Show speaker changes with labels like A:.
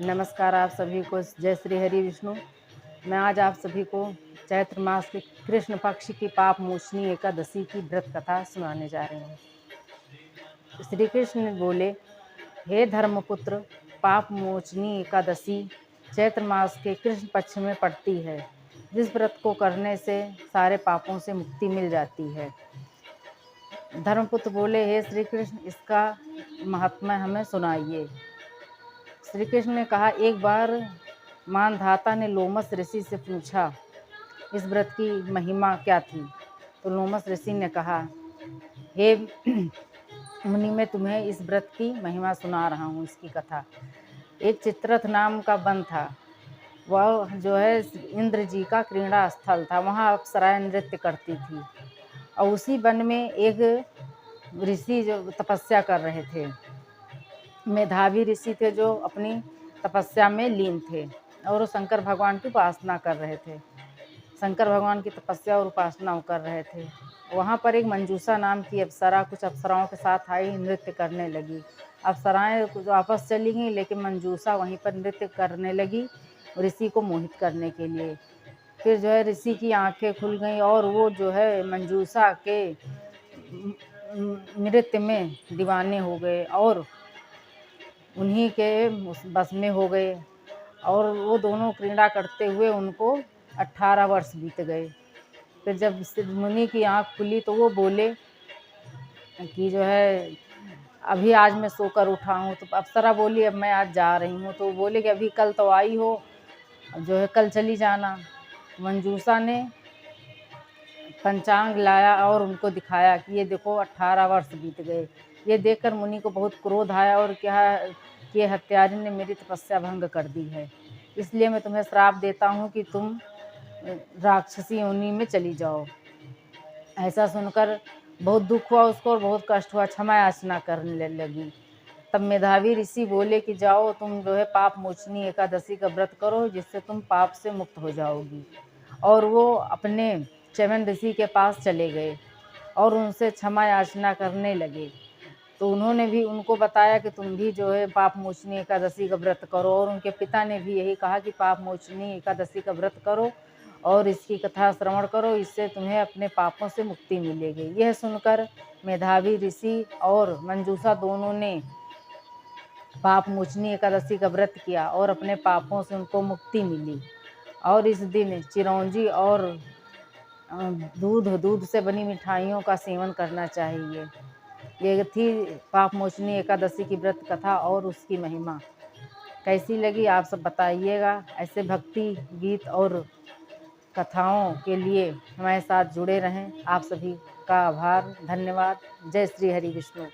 A: नमस्कार आप सभी को। जय श्री हरि विष्णु। मैं आज आप सभी को चैत्र मास के कृष्ण पक्ष की पाप मोचनी एकादशी की व्रत कथा सुनाने जा रही हूँ। श्री कृष्ण बोले, हे धर्मपुत्र, पाप मोचनी एकादशी चैत्र मास के कृष्ण पक्ष में पड़ती है। जिस व्रत को करने से सारे पापों से मुक्ति मिल जाती है। धर्मपुत्र बोले, हे श्री कृष्ण, इसका महात्म्य हमें सुनाइए। श्री कृष्ण ने कहा, एक बार मानधाता ने लोमस ऋषि से पूछा, इस व्रत की महिमा क्या थी। तो लोमस ऋषि ने कहा, हे मुनि, मैं तुम्हें इस व्रत की महिमा सुना रहा हूँ। इसकी कथा, एक चित्ररथ नाम का वन था। वह जो है इंद्र जी का क्रीड़ा स्थल था। वहाँ अप्सराएं नृत्य करती थी और उसी वन में एक ऋषि जो तपस्या कर रहे थे, मेधावी ऋषि थे, जो अपनी तपस्या में लीन थे और वो शंकर भगवान की उपासना कर रहे थे। शंकर भगवान की तपस्या और उपासना कर रहे थे। वहाँ पर एक मंजूषा नाम की अप्सरा कुछ अप्सराओं के साथ आई, नृत्य करने लगी। अप्सराएं वापस चली गईं, लेकिन मंजूषा वहीं पर नृत्य करने लगी ऋषि को मोहित करने के लिए। फिर जो है ऋषि की आंखें खुल गईं और वो जो है मंजूषा के नृत्य में दीवाने हो गए और उन्हीं के बस में हो गए। और वो दोनों क्रीड़ा करते हुए उनको 18 वर्ष बीत गए। फिर जब मुनि की आँख खुली तो वो बोले कि जो है अभी आज मैं सोकर उठा हूँ। तो अप्सरा बोली, अब मैं आज जा रही हूँ। तो बोले कि अभी कल तो आई हो, जो है कल चली जाना। मंजूषा ने पंचांग लाया और उनको दिखाया कि ये देखो 18 वर्ष बीत गए। ये देखकर मुनि को बहुत क्रोध आया और क्या कि ये हत्यारी ने मेरी तपस्या भंग कर दी है, इसलिए मैं तुम्हें श्राप देता हूँ कि तुम राक्षसी योनि में चली जाओ। ऐसा सुनकर बहुत दुख हुआ उसको और बहुत कष्ट हुआ। क्षमा याचना करने लगी। तब मेधावी ऋषि बोले कि जाओ, तुम जो है पाप मोचनी एकादशी का व्रत करो, जिससे तुम पाप से मुक्त हो जाओगी। और वो अपने च्यवन ऋषि के पास चले गए और उनसे क्षमा याचना करने लगे। तो उन्होंने भी उनको बताया कि तुम भी जो है पाप मोचनी एकादशी का व्रत करो। और उनके पिता ने भी यही कहा कि पाप मोचनी एकादशी का व्रत करो और इसकी कथा श्रवण करो, इससे तुम्हें अपने पापों से मुक्ति मिलेगी। यह सुनकर मेधावी ऋषि और मंजूषा दोनों ने पाप मोचनी एकादशी का व्रत किया और अपने पापों से उनको मुक्ति मिली। और इस दिन चिरौंजी और दूध से बनी मिठाइयों का सेवन करना चाहिए। ये थी पाप मोचनी एकादशी की व्रत कथा और उसकी महिमा। कैसी लगी आप सब बताइएगा। ऐसे भक्ति गीत और कथाओं के लिए हमारे साथ जुड़े रहें। आप सभी का आभार, धन्यवाद। जय श्री हरि विष्णु।